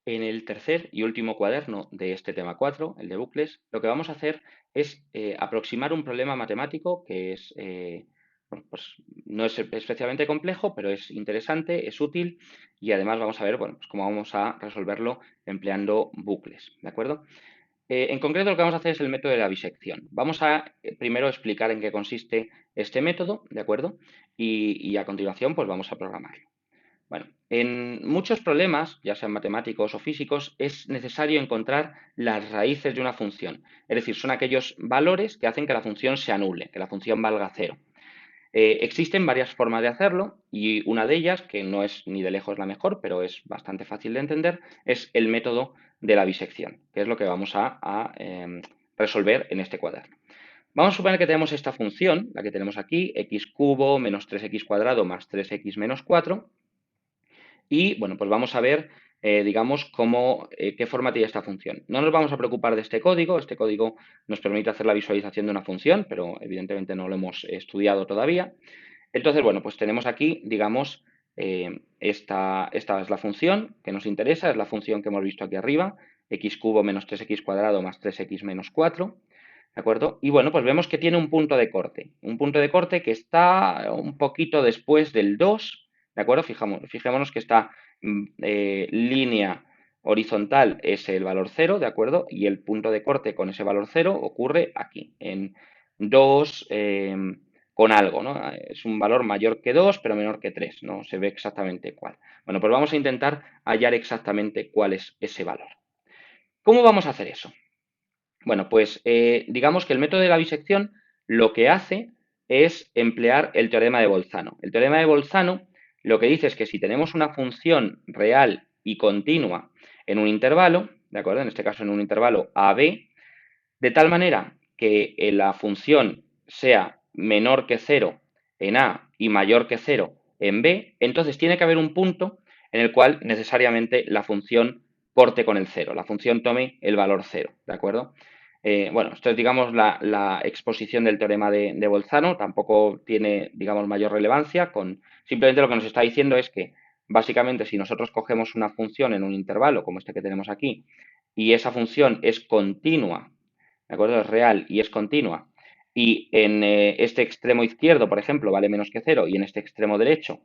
En el tercer y último cuaderno de este tema 4, el de bucles, lo que vamos a hacer es aproximar un problema matemático que es, bueno, pues no es especialmente complejo, pero es interesante, es útil y además vamos a ver, bueno, pues cómo vamos a resolverlo empleando bucles, ¿de acuerdo? En concreto, lo que vamos a hacer es el método de la bisección. Vamos a primero explicar en qué consiste este método, ¿de acuerdo? Y a continuación, pues vamos a programarlo. Bueno, en muchos problemas, ya sean matemáticos o físicos, es necesario encontrar las raíces de una función. Es decir, son aquellos valores que hacen que la función se anule, que la función valga cero. Existen varias formas de hacerlo y una de ellas, que no es ni de lejos la mejor, pero es bastante fácil de entender, es el método de la bisección, que es lo que vamos a resolver en este cuaderno. Vamos a suponer que tenemos esta función, la que tenemos aquí, x cubo menos 3x cuadrado más 3x menos 4, y bueno, pues vamos a ver, digamos, qué forma tiene esta función. No nos vamos a preocupar de este código nos permite hacer la visualización de una función, pero evidentemente no lo hemos estudiado todavía. Entonces, bueno, pues tenemos aquí, digamos, esta es la función que nos interesa, es la función que hemos visto aquí arriba, x cubo menos 3x cuadrado más 3x menos 4, ¿de acuerdo? Y bueno, pues vemos que tiene un punto de corte que está un poquito después del 2, ¿de acuerdo? Fijémonos que esta línea horizontal es el valor 0, ¿de acuerdo? Y el punto de corte con ese valor 0 ocurre aquí, en 2 con algo, ¿no? Es un valor mayor que 2, pero menor que 3, no se ve exactamente cuál. Bueno, pues vamos a intentar hallar exactamente cuál es ese valor. ¿Cómo vamos a hacer eso? Bueno, pues digamos que el método de la bisección lo que hace es emplear el teorema de Bolzano. El teorema de Bolzano lo que dice es que si tenemos una función real y continua en un intervalo, ¿de acuerdo? En este caso en un intervalo AB, de tal manera que la función sea menor que 0 en A y mayor que 0 en B, entonces tiene que haber un punto en el cual necesariamente la función corte con el 0, la función tome el valor 0, ¿de acuerdo? Bueno, esto es, digamos, la exposición del teorema de Bolzano, tampoco tiene, digamos, mayor relevancia, simplemente lo que nos está diciendo es que, básicamente, si nosotros cogemos una función en un intervalo, como este que tenemos aquí, y esa función es continua, ¿de acuerdo? Es real y es continua, y en este extremo izquierdo, por ejemplo, vale menos que 0, y en este extremo derecho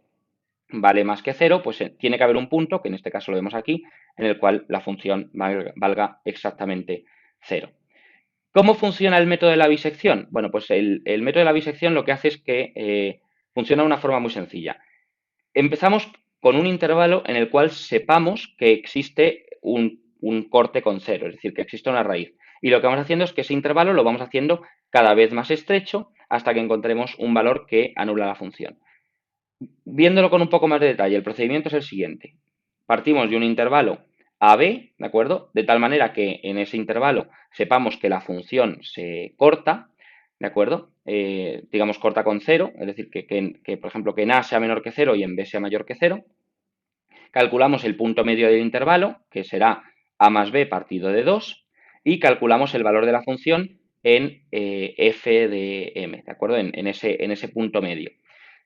vale más que 0, pues tiene que haber un punto, que en este caso lo vemos aquí, en el cual la función valga exactamente 0. ¿Cómo funciona el método de la bisección? Bueno, pues el método de la bisección lo que hace es que funciona de una forma muy sencilla. Empezamos con un intervalo en el cual sepamos que existe un corte con 0, es decir, que existe una raíz. Y lo que vamos haciendo es que ese intervalo lo vamos haciendo cada vez más estrecho hasta que encontremos un valor que anula la función. Viéndolo con un poco más de detalle, el procedimiento es el siguiente. Partimos de un intervalo AB, ¿de acuerdo? De tal manera que en ese intervalo sepamos que la función se corta, ¿de acuerdo? Digamos corta con 0, es decir, por ejemplo, que en A sea menor que 0 y en B sea mayor que 0. Calculamos el punto medio del intervalo, que será A más B partido de 2, y calculamos el valor de la función en f de m, ¿de acuerdo? En ese punto medio.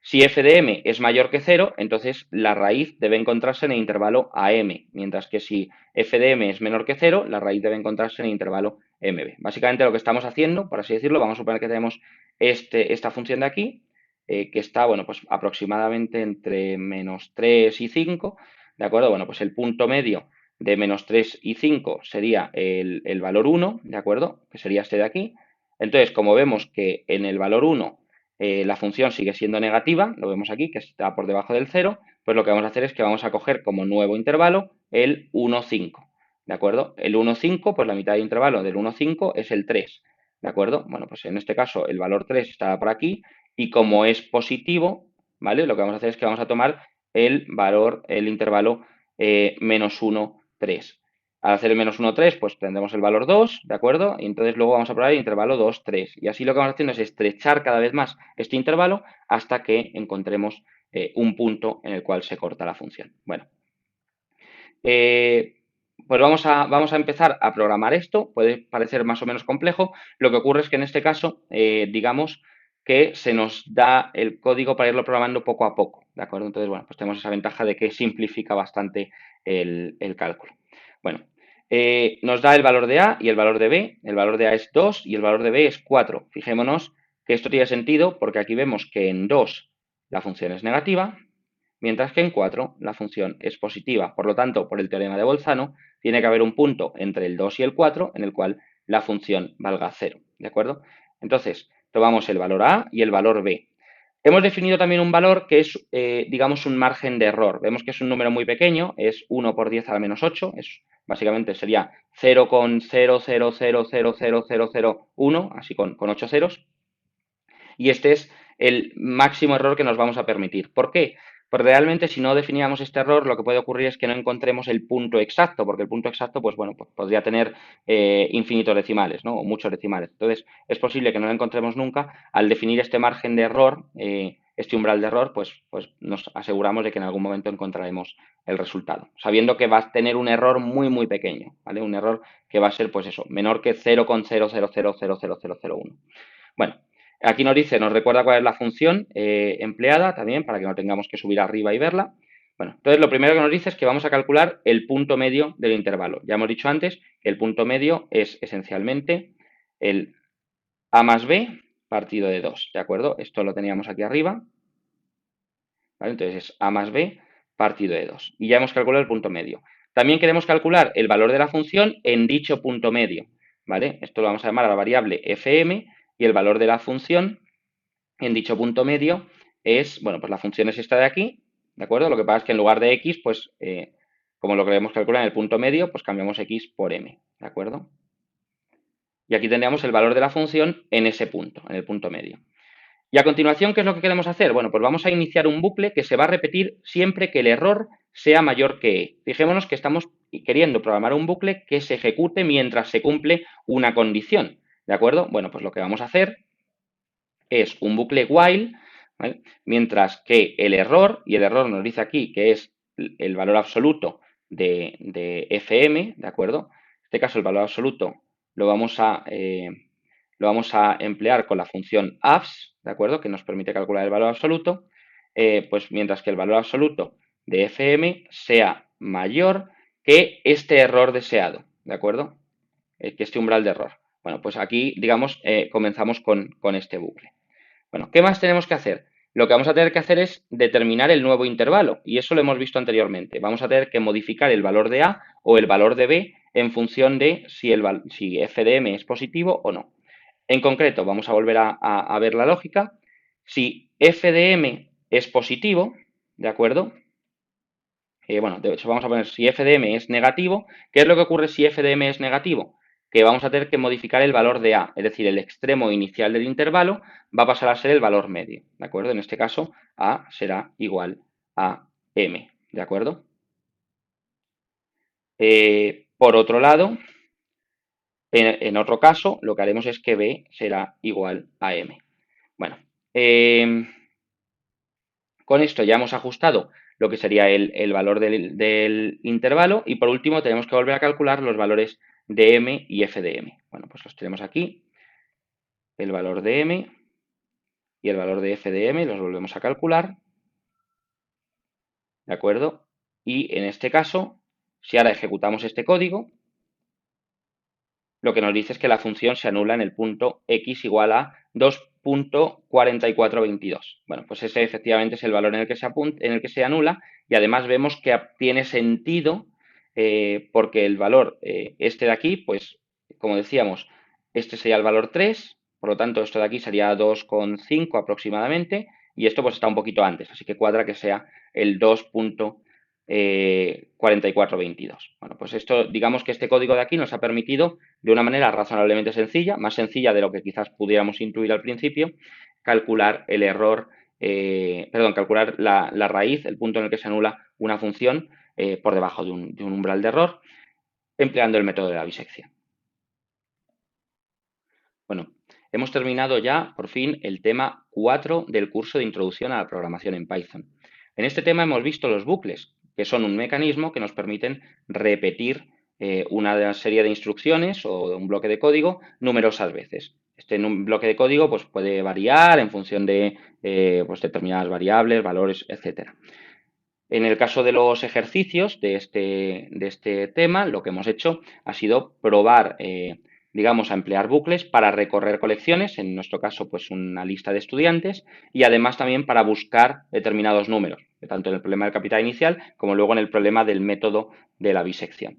Si f de m es mayor que 0, entonces la raíz debe encontrarse en el intervalo AM, mientras que si f de m es menor que 0, la raíz debe encontrarse en el intervalo mb. Básicamente lo que estamos haciendo, por así decirlo, vamos a suponer que tenemos esta función de aquí, que está, bueno, pues aproximadamente entre menos 3 y 5, ¿de acuerdo? Bueno, pues el punto medio de menos 3 y 5 sería el valor 1, ¿de acuerdo? Que sería este de aquí. Entonces, como vemos que en el valor 1 la función sigue siendo negativa, lo vemos aquí, que está por debajo del 0, pues lo que vamos a hacer es que vamos a coger como nuevo intervalo el 1, 5, ¿de acuerdo? El 1, 5, pues la mitad del intervalo del 1, 5 es el 3, ¿de acuerdo? Bueno, pues en este caso el valor 3 está por aquí y como es positivo, ¿vale? Lo que vamos a hacer es que vamos a tomar el valor, el intervalo menos 1, 3. Al hacer el menos 1, 3, pues tendremos el valor 2, ¿de acuerdo? Y entonces luego vamos a probar el intervalo 2, 3. Y así lo que vamos haciendo es estrechar cada vez más este intervalo hasta que encontremos un punto en el cual se corta la función. Bueno, eh, pues vamos a empezar a programar esto. Puede parecer más o menos complejo. Lo que ocurre es que en este caso, digamos que se nos da el código para irlo programando poco a poco, ¿de acuerdo? Entonces, bueno, pues tenemos esa ventaja de que simplifica bastante el cálculo. Bueno, nos da el valor de A y el valor de B. El valor de A es 2 y el valor de B es 4. Fijémonos que esto tiene sentido porque aquí vemos que en 2 la función es negativa, mientras que en 4 la función es positiva. Por lo tanto, por el teorema de Bolzano, tiene que haber un punto entre el 2 y el 4 en el cual la función valga 0. ¿De acuerdo? Entonces, tomamos el valor A y el valor B. Hemos definido también un valor que es, digamos, un margen de error. Vemos que es un número muy pequeño, es 1 por 10 a la menos 8, básicamente sería 0,000000001, así con 8 ceros, y este es el máximo error que nos vamos a permitir. ¿Por qué? Pues realmente si no definíamos este error, lo que puede ocurrir es que no encontremos el punto exacto, porque el punto exacto, pues bueno, pues podría tener infinitos decimales, ¿no? O muchos decimales. Entonces, es posible que no lo encontremos nunca. Al definir este margen de error, este umbral de error, pues nos aseguramos de que en algún momento encontraremos el resultado, sabiendo que va a tener un error muy, muy pequeño, ¿vale? Un error que va a ser, pues eso, menor que 0,000000001. Bueno, aquí nos dice, nos recuerda cuál es la función empleada también, para que no tengamos que subir arriba y verla. Bueno, entonces lo primero que nos dice es que vamos a calcular el punto medio del intervalo. Ya hemos dicho antes que el punto medio es esencialmente el A más B partido de 2, ¿de acuerdo? Esto lo teníamos aquí arriba, ¿vale? Entonces es A más B partido de 2. Y ya hemos calculado el punto medio. También queremos calcular el valor de la función en dicho punto medio, ¿vale? Esto lo vamos a llamar a la variable fm y el valor de la función en dicho punto medio es, bueno, pues la función es esta de aquí, ¿de acuerdo? Lo que pasa es que en lugar de x, pues como lo queremos calcular en el punto medio, pues cambiamos x por m, ¿de acuerdo? Y aquí tendríamos el valor de la función en ese punto, en el punto medio. Y a continuación, ¿qué es lo que queremos hacer? Bueno, pues vamos a iniciar un bucle que se va a repetir siempre que el error sea mayor que e. Fijémonos que estamos queriendo programar un bucle que se ejecute mientras se cumple una condición, ¿de acuerdo? Bueno, pues lo que vamos a hacer es un bucle while, ¿vale? Mientras que el error, y el error nos dice aquí que es el valor absoluto de fm, ¿de acuerdo? En este caso el valor absoluto lo vamos a emplear con la función abs, ¿de acuerdo? Que nos permite calcular el valor absoluto, pues mientras que el valor absoluto de fm sea mayor que este error deseado, ¿de acuerdo? Que este umbral de error. Bueno, pues aquí, digamos, comenzamos con este bucle. Bueno, ¿qué más tenemos que hacer? Lo que vamos a tener que hacer es determinar el nuevo intervalo, y eso lo hemos visto anteriormente. Vamos a tener que modificar el valor de A o el valor de B en función de si f de m es positivo o no. En concreto, vamos a volver a ver la lógica. Si f de m es positivo, ¿de acuerdo? Bueno, de hecho vamos a poner si f de m es negativo. ¿Qué es lo que ocurre si f de m es negativo? Que vamos a tener que modificar el valor de A, es decir, el extremo inicial del intervalo va a pasar a ser el valor medio, ¿de acuerdo? En este caso, A será igual a M, ¿de acuerdo? Por otro lado, en otro caso, lo que haremos es que B será igual a M. Bueno, con esto ya hemos ajustado lo que sería el valor del intervalo y por último tenemos que volver a calcular los valores de m y f de m. Bueno, pues los tenemos aquí, el valor de m y el valor de f de m, los volvemos a calcular, ¿de acuerdo? Y en este caso, si ahora ejecutamos este código, lo que nos dice es que la función se anula en el punto x igual a 2.4422. Bueno, pues ese efectivamente es el valor en el que se anula y además vemos que tiene sentido porque el valor este de aquí, pues como decíamos, este sería el valor 3, por lo tanto esto de aquí sería 2,5 aproximadamente y esto pues está un poquito antes, así que cuadra que sea el 2.4422. Bueno, pues esto, digamos que este código de aquí nos ha permitido de una manera razonablemente sencilla, más sencilla de lo que quizás pudiéramos intuir al principio, calcular el error, calcular la raíz, el punto en el que se anula una función por debajo de un umbral de error, empleando el método de la bisección. Bueno, hemos terminado ya, por fin, el tema 4 del curso de Introducción a la Programación en Python. En este tema hemos visto los bucles, que son un mecanismo que nos permiten repetir una serie de instrucciones o un bloque de código numerosas veces. Este bloque de código pues, puede variar en función de pues, determinadas variables, valores, etc. En el caso de los ejercicios de este tema, lo que hemos hecho ha sido probar, digamos, a emplear bucles para recorrer colecciones, en nuestro caso, pues una lista de estudiantes, y además también para buscar determinados números, tanto en el problema del capital inicial como luego en el problema del método de la bisección.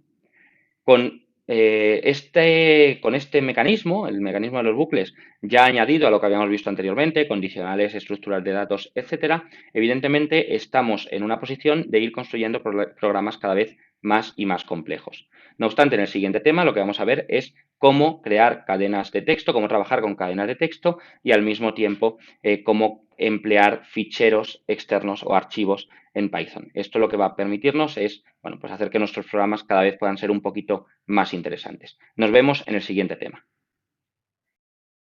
Con este mecanismo, el mecanismo de los bucles, ya añadido a lo que habíamos visto anteriormente, condicionales, estructuras de datos, etcétera, evidentemente estamos en una posición de ir construyendo programas cada vez más y más complejos. No obstante, en el siguiente tema lo que vamos a ver es cómo crear cadenas de texto, cómo trabajar con cadenas de texto y al mismo tiempo cómo emplear ficheros externos o archivos en Python. Esto lo que va a permitirnos es, bueno, pues hacer que nuestros programas cada vez puedan ser un poquito más interesantes. Nos vemos en el siguiente tema.